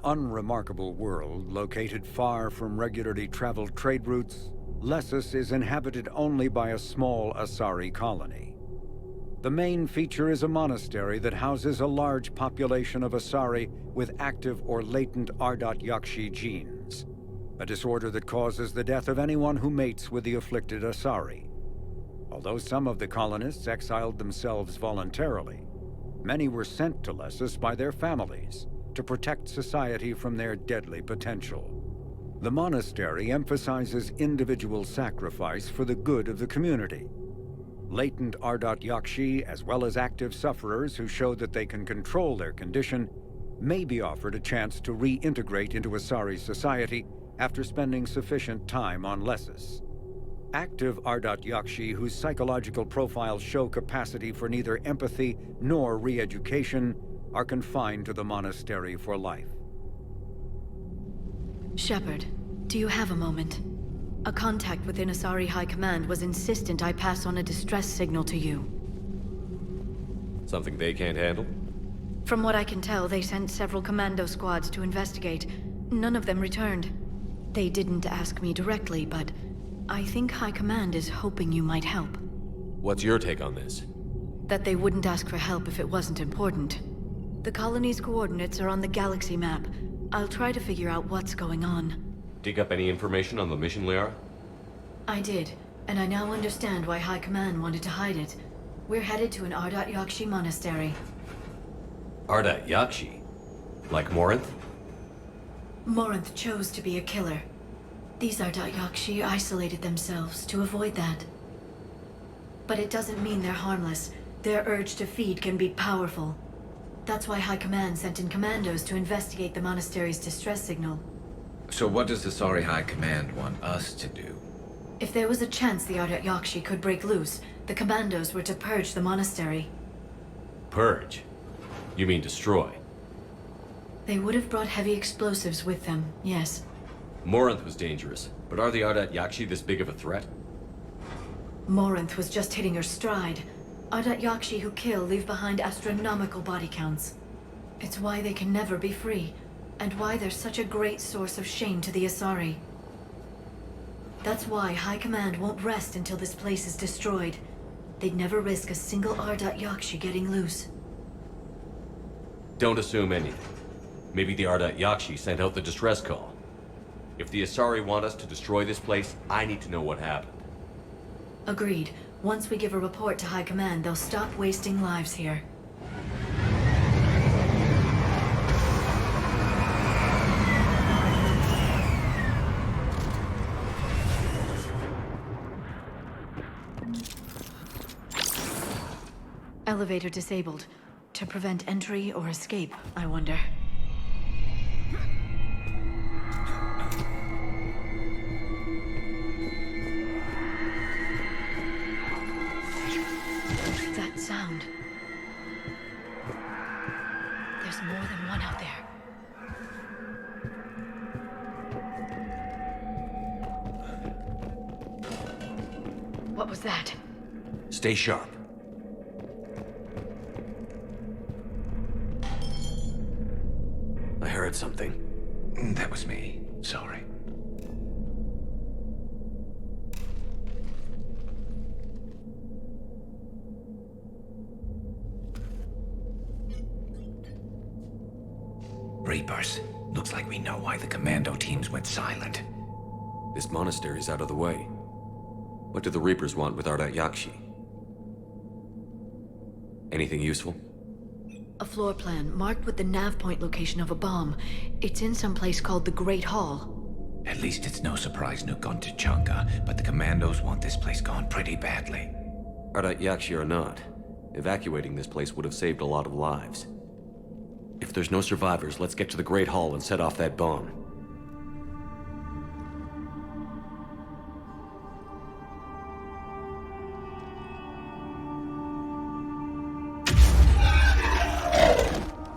unremarkable world located far from regularly traveled trade routes, Lessus is inhabited only by a small Asari colony. The main feature is a monastery that houses a large population of Asari with active or latent Ardat Yakshi genes, a disorder that causes the death of anyone who mates with the afflicted Asari. Although some of the colonists exiled themselves voluntarily, many were sent to Lessus by their families to protect society from their deadly potential. The monastery emphasizes individual sacrifice for the good of the community. Latent Ardat Yakshi, as well as active sufferers who show that they can control their condition, may be offered a chance to reintegrate into Asari society after spending sufficient time on Lessus. Active Ardat Yakshi whose psychological profiles show capacity for neither empathy nor re-education are confined to the monastery for life. Shepard, do you have a moment? A contact within Asari High Command was insistent I pass on a distress signal to you. Something they can't handle? From what I can tell, they sent several commando squads to investigate. None of them returned. They didn't ask me directly, but I think High Command is hoping you might help. What's your take on this? That they wouldn't ask for help if it wasn't important. The colony's coordinates are on the galaxy map. I'll try to figure out what's going on. Dig up any information on the mission, Liara? I did, and I now understand why High Command wanted to hide it. We're headed to an Ardat Yakshi monastery. Ardat Yakshi? Like Morinth? Morinth chose to be a killer. These Ardat Yakshi isolated themselves to avoid that. But it doesn't mean they're harmless. Their urge to feed can be powerful. That's why High Command sent in commandos to investigate the monastery's distress signal. So what does the Asari High Command want us to do? If there was a chance the Ardat Yakshi could break loose, the commandos were to purge the monastery. Purge? You mean destroy? They would have brought heavy explosives with them, yes. Morinth was dangerous, but are the Ardat Yakshi this big of a threat? Morinth was just hitting her stride. Ardat Yakshi who kill leave behind astronomical body counts. It's why they can never be free, and why they're such a great source of shame to the Asari. That's why High Command won't rest until this place is destroyed. They'd never risk a single Ardat Yakshi getting loose. Don't assume anything. Maybe the Ardat Yakshi sent out the distress call. If the Asari want us to destroy this place, I need to know what happened. Agreed. Once we give a report to High Command, they'll stop wasting lives here. Elevator disabled. To prevent entry or escape, I wonder. That sound. There's more than one out there. What was that? Stay sharp. I heard something. That was me. Sorry. Reapers. Looks like we know why the commando teams went silent. This monastery's out of the way. What do the Reapers want with Ardat Yakshi? Anything useful? A floor plan marked with the nav point location of a bomb. It's in some place called the Great Hall. At least it's no surprise Nuke on Tuchanka, but the commandos want this place gone pretty badly. Ardat Yakshi or not, evacuating this place would have saved a lot of lives. If there's no survivors, let's get to the Great Hall and set off that bomb.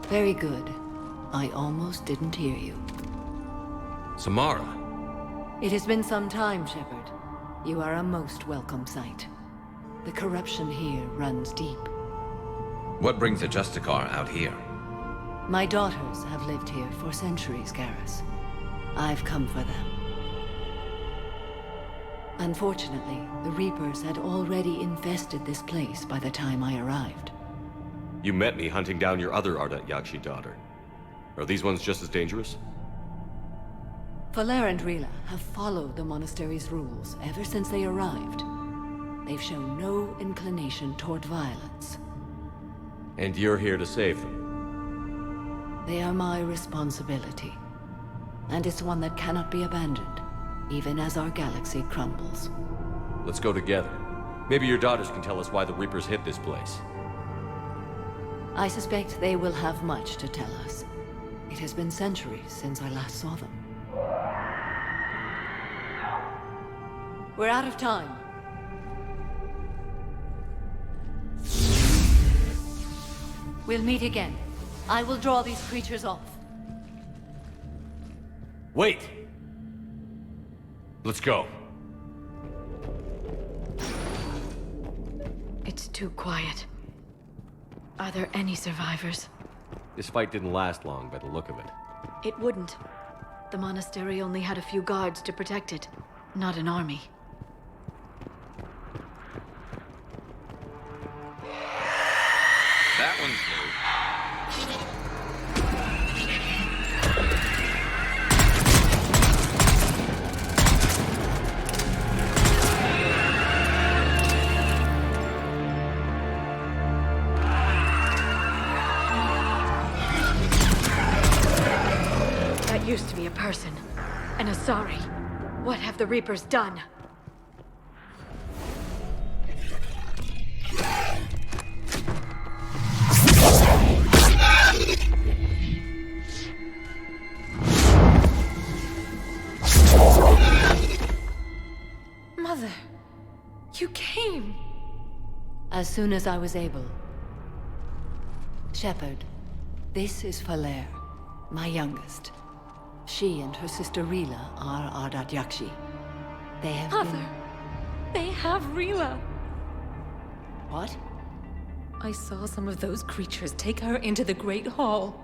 Very good. I almost didn't hear you. Samara! It has been some time, Shepard. You are a most welcome sight. The corruption here runs deep. What brings the Justicar out here? My daughters have lived here for centuries, Garrus. I've come for them. Unfortunately, the Reapers had already infested this place by the time I arrived. You met me hunting down your other Ardat Yakshi daughter. Are these ones just as dangerous? Falere and Rila have followed the monastery's rules ever since they arrived. They've shown no inclination toward violence. And you're here to save them? They are my responsibility. And it's one that cannot be abandoned, even as our galaxy crumbles. Let's go together. Maybe your daughters can tell us why the Reapers hit this place. I suspect they will have much to tell us. It has been centuries since I last saw them. We're out of time. We'll meet again. I will draw these creatures off. Wait! Let's go. It's too quiet. Are there any survivors? This fight didn't last long by the look of it. It wouldn't. The monastery only had a few guards to protect it, not an army. That one's new. That used to be a person. An Asari. What have the Reapers done? Mother, you came. As soon as I was able. Shepard, this is Falere, my youngest. She and her sister Rila are Ardat Yakshi. They have Mother, they have Rila. What? I saw some of those creatures take her into the Great Hall.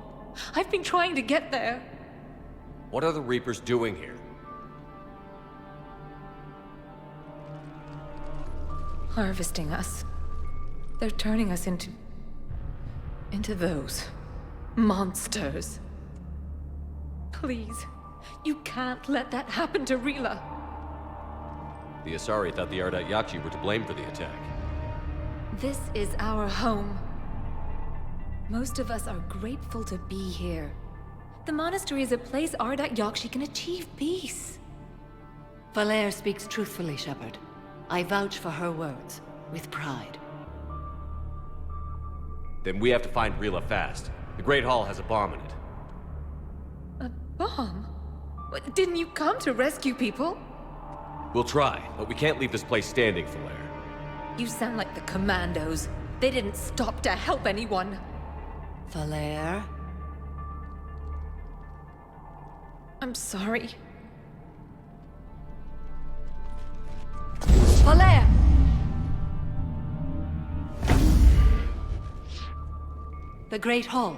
I've been trying to get there. What are the Reapers doing here? Harvesting us. They're turning us into those monsters. Please, you can't let that happen to Rila. The Asari thought the Ardat Yakshi were to blame for the attack. This is our home. Most of us are grateful to be here. The monastery is a place Ardat Yakshi can achieve peace. Falere speaks truthfully, Shepard. I vouch for her words, with pride. Then we have to find Rila fast. The Great Hall has a bomb in it. A bomb? What, didn't you come to rescue people? We'll try, but we can't leave this place standing, Falere. You sound like the commandos. They didn't stop to help anyone. Falere? I'm sorry. Falere! The Great Hall.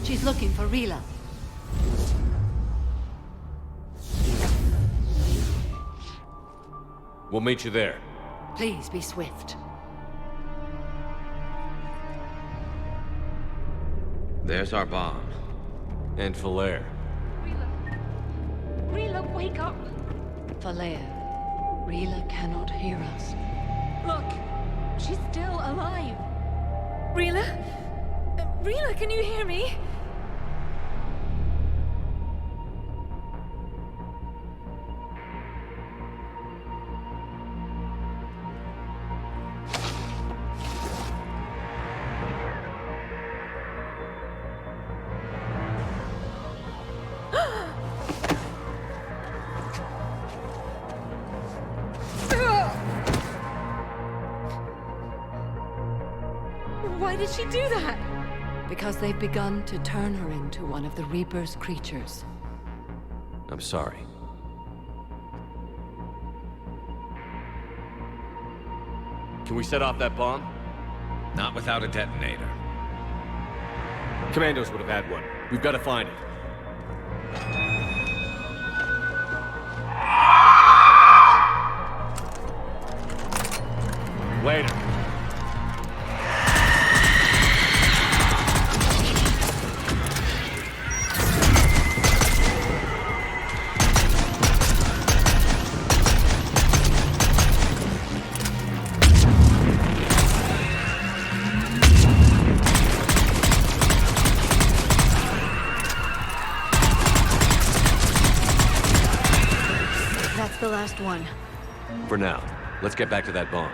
She's looking for Rila. We'll meet you there. Please be swift. There's our bomb. And Falere. Rila, wake up! Falere, Rila cannot hear us. Look, she's still alive. Rila? Rila, can you hear me? Why did she do that? Because they've begun to turn her into one of the Reaper's creatures. I'm sorry. Can we set off that bomb? Not without a detonator. Commandos would have had one. We've got to find it. Later. That's the last one. For now, let's get back to that bomb.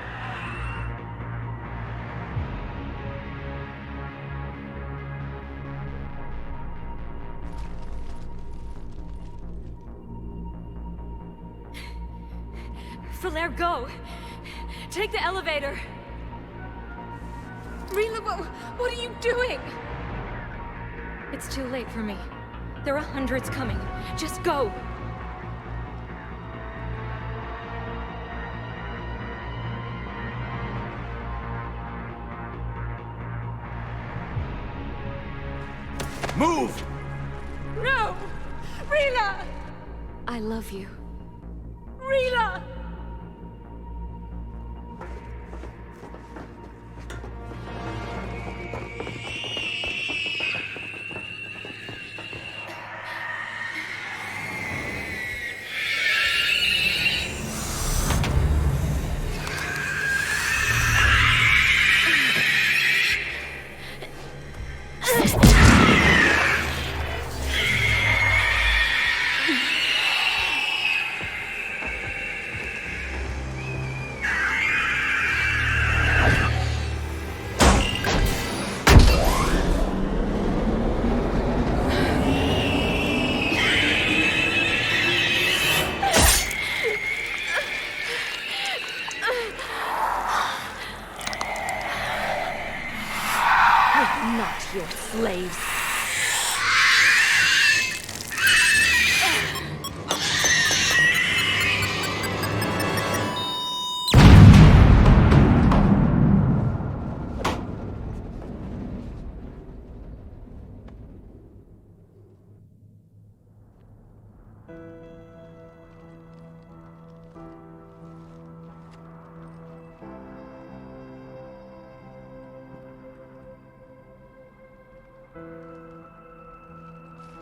Falaire, go! Take the elevator! Rila, what are you doing? It's too late for me. There are hundreds coming. Just go! Move! No! Rila! I love you. Rila! Not your slaves.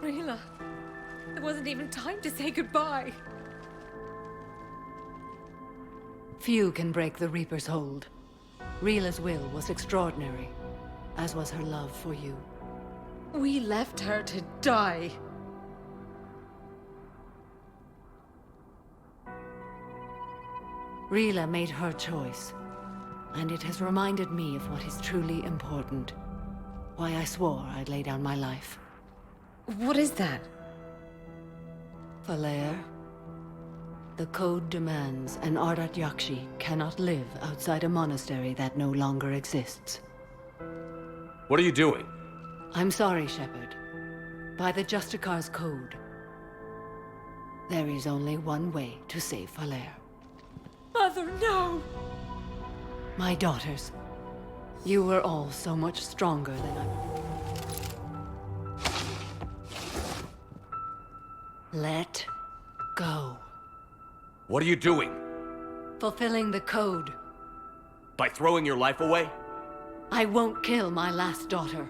Rila, there wasn't even time to say goodbye. Few can break the Reaper's hold. Rila's will was extraordinary, as was her love for you. We left her to die. Rila made her choice, and it has reminded me of what is truly important. Why I swore I'd lay down my life. What is that? Falaire, the code demands an Ardat Yakshi cannot live outside a monastery that no longer exists. What are you doing? I'm sorry, Shepard. By the Justicar's code, there is only one way to save Falaire. Mother, no! My daughters, you were all so much stronger than I... Let go. What are you doing? Fulfilling the code. By throwing your life away? I won't kill my last daughter.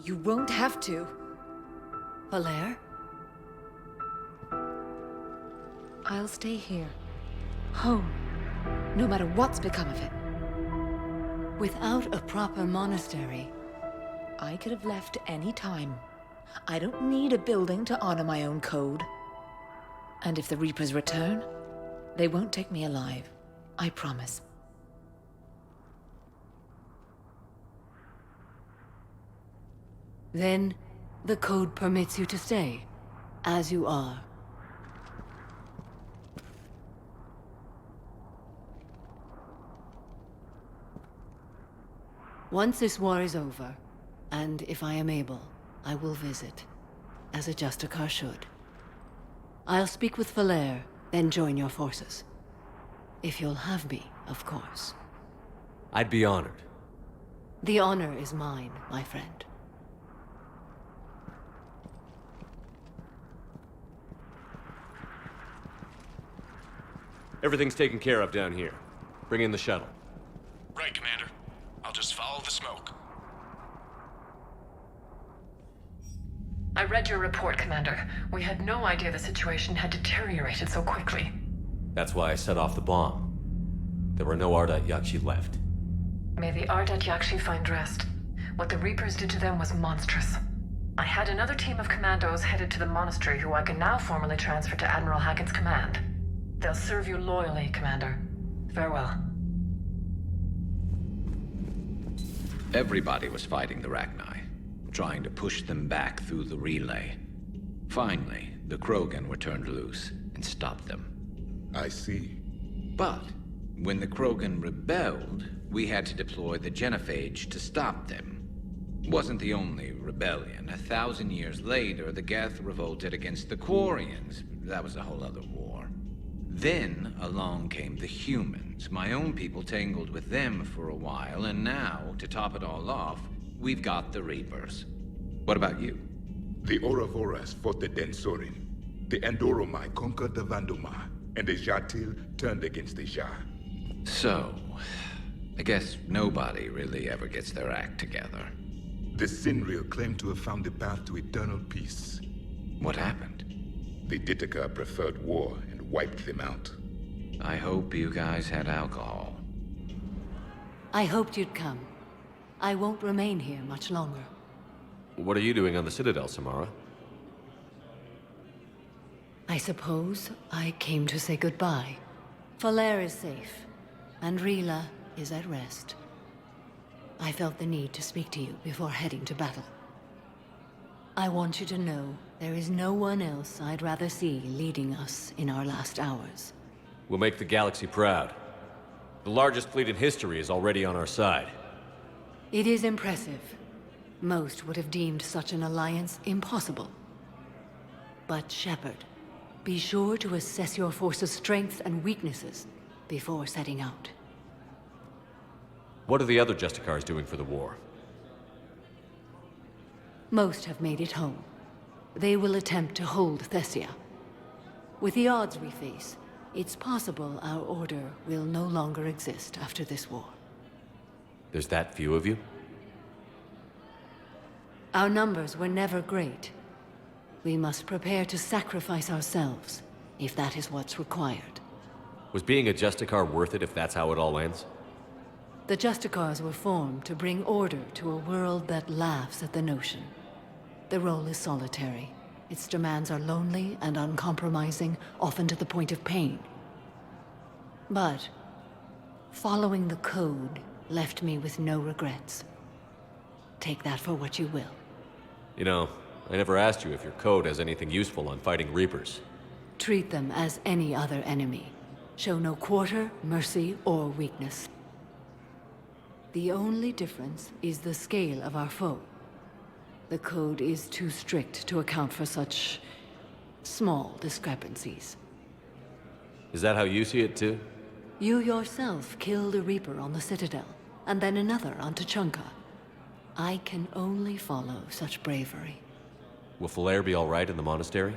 You won't have to. Falaire? I'll stay here. Home. No matter what's become of it. Without a proper monastery, I could have left any time. I don't need a building to honor my own code. And if the Reapers return, they won't take me alive. I promise. then the code permits you to stay, as you are. Once this war is over, and if I am able, I will visit, as a Justicar should. I'll speak with Falaire, then join your forces. If you'll have me, of course. I'd be honored. The honor is mine, my friend. Everything's taken care of down here. Bring in the shuttle. Right, Commander. I'll just follow the smoke. I read your report, Commander. We had no idea the situation had deteriorated so quickly. That's why I set off the bomb. There were no Ardat Yakshi left. May the Ardat Yakshi find rest. What the Reapers did to them was monstrous. I had another team of commandos headed to the monastery who I can now formally transfer to Admiral Hackett's command. They'll serve you loyally, Commander. Farewell. Everybody was fighting the Rachni, trying to push them back through the relay. Finally, the Krogan were turned loose and stopped them. I see. But when the Krogan rebelled, we had to deploy the Genophage to stop them. Wasn't the only rebellion. 1,000 years later, the Geth revolted against the Quarians. That was a whole other war. Then along came the humans. My own people tangled with them for a while, and now, to top it all off, we've got the Reapers. What about you? The Ouroboros fought the Densorin. The Andoromai conquered the Vandomai, and the Jatil turned against the Ja. So, I guess nobody really ever gets their act together. The Sinreal claimed to have found the path to eternal peace. What happened? The Ditaka preferred war and wiped them out. I hope you guys had alcohol. I hoped you'd come. I won't remain here much longer. What are you doing on the Citadel, Samara? I suppose I came to say goodbye. Falair is safe, and Rila is at rest. I felt the need to speak to you before heading to battle. I want you to know there is no one else I'd rather see leading us in our last hours. We'll make the galaxy proud. The largest fleet in history is already on our side. It is impressive. Most would have deemed such an alliance impossible. But Shepard, be sure to assess your force's strengths and weaknesses before setting out. What are the other Justicars doing for the war? Most have made it home. They will attempt to hold Thessia. With the odds we face, it's possible our order will no longer exist after this war. There's that few of you? Our numbers were never great. We must prepare to sacrifice ourselves, if that is what's required. Was being a Justicar worth it if that's how it all ends? The Justicars were formed to bring order to a world that laughs at the notion. The role is solitary. Its demands are lonely and uncompromising, often to the point of pain. But following the code left me with no regrets. Take that for what you will. You know, I never asked you if your code has anything useful on fighting Reapers. Treat them as any other enemy. Show no quarter, mercy, or weakness. The only difference is the scale of our foe. The code is too strict to account for such small discrepancies. Is that how you see it too? You yourself killed a Reaper on the Citadel, and then another on Tuchanka. I can only follow such bravery. Will Falair be all right in the monastery?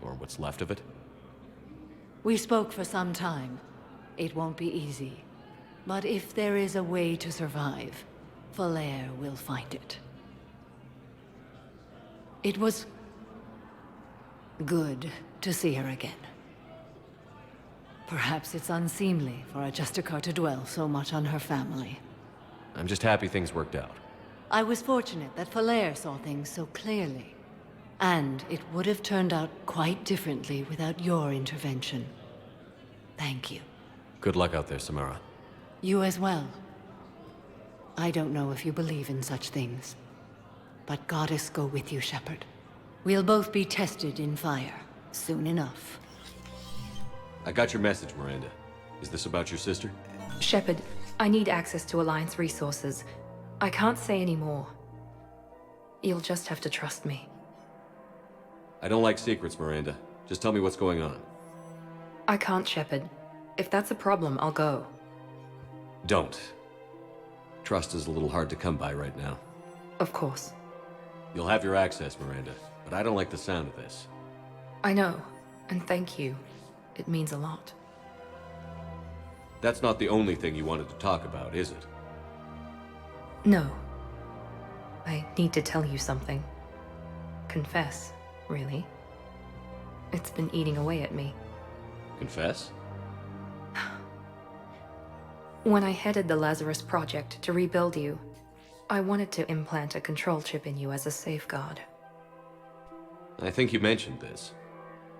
Or what's left of it? We spoke for some time. It won't be easy. But if there is a way to survive, Falair will find it. It was good to see her again. Perhaps it's unseemly for a Justicar to dwell so much on her family. I'm just happy things worked out. I was fortunate that Falair saw things so clearly. And it would have turned out quite differently without your intervention. Thank you. Good luck out there, Samara. You as well. I don't know if you believe in such things, but Goddess go with you, Shepard. We'll both be tested in fire, soon enough. I got your message, Miranda. Is this about your sister? Shepard, I need access to Alliance resources. I can't say any more. You'll just have to trust me. I don't like secrets, Miranda. Just tell me what's going on. I can't, Shepard. If that's a problem, I'll go. Don't. Trust is a little hard to come by right now. Of course. You'll have your access, Miranda, but I don't like the sound of this. I know, and thank you. It means a lot. That's not the only thing you wanted to talk about, is it? No. I need to tell you something. Confess, really. It's been eating away at me. Confess? When I headed the Lazarus Project to rebuild you, I wanted to implant a control chip in you as a safeguard. I think you mentioned this.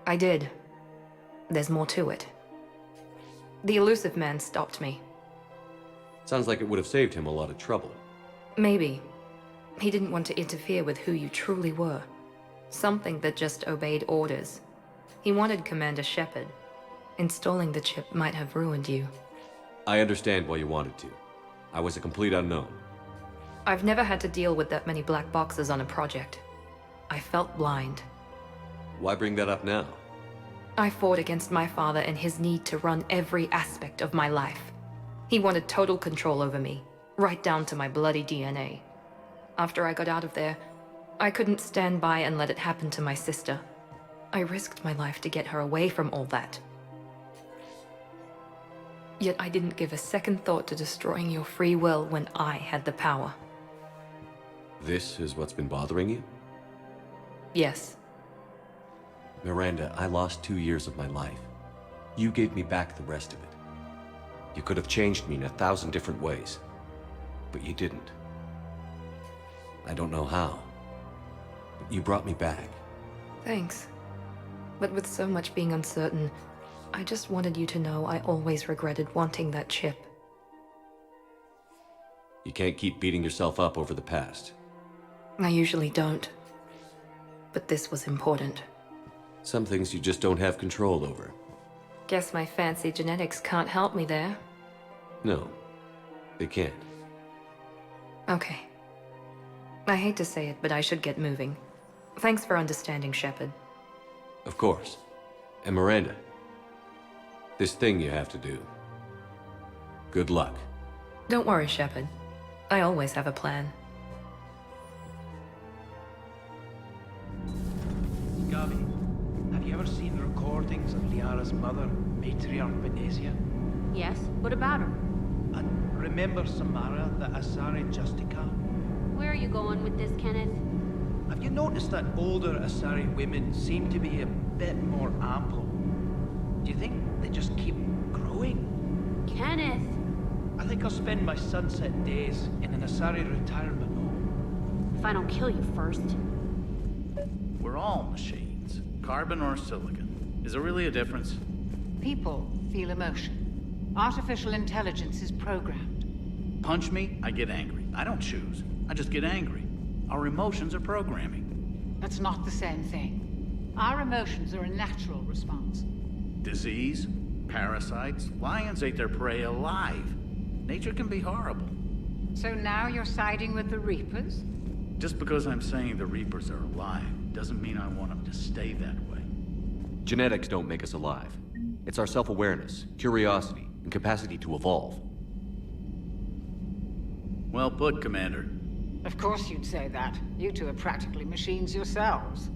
I did. There's more to it. The elusive man stopped me. Sounds like it would have saved him a lot of trouble. Maybe. He didn't want to interfere with who you truly were. Something that just obeyed orders. He wanted Commander Shepard. Installing the chip might have ruined you. I understand why you wanted to. I was a complete unknown. I've never had to deal with that many black boxes on a project. I felt blind. Why bring that up now? I fought against my father and his need to run every aspect of my life. He wanted total control over me, right down to my bloody DNA. After I got out of there, I couldn't stand by and let it happen to my sister. I risked my life to get her away from all that. Yet I didn't give a second thought to destroying your free will when I had the power. This is what's been bothering you? Yes. Miranda, I lost 2 years of my life. You gave me back the rest of it. You could have changed me in 1,000 different ways, but you didn't. I don't know how, but you brought me back. Thanks. But with so much being uncertain, I just wanted you to know I always regretted wanting that chip. You can't keep beating yourself up over the past. I usually don't. But this was important. Some things you just don't have control over. Guess my fancy genetics can't help me there. No, they can't. Okay. I hate to say it, but I should get moving. Thanks for understanding, Shepard. Of course. And Miranda, this thing you have to do. Good luck. Don't worry, Shepard. I always have a plan. Gavi, have you ever seen recordings of Liara's mother, Matriarch Benesia? Yes, what about her? And remember Samara, the Asari Justica? Where are you going with this, Kenneth? Have you noticed that older Asari women seem to be a bit more ample? Do you think they just keep growing? Kenneth! I think I'll spend my sunset days in an Asari retirement home. If I don't kill you first. We're all machines. Carbon or silicon. Is there really a difference? People feel emotion. Artificial intelligence is programmed. Punch me, I get angry. I don't choose. I just get angry. Our emotions are programming. That's not the same thing. Our emotions are a natural response. Disease, parasites, lions ate their prey alive. Nature can be horrible. So now you're siding with the Reapers? Just because I'm saying the Reapers are alive doesn't mean I want them to stay that way. Genetics don't make us alive. It's our self-awareness, curiosity, and capacity to evolve. Well put, Commander. Of course you'd say that. You two are practically machines yourselves.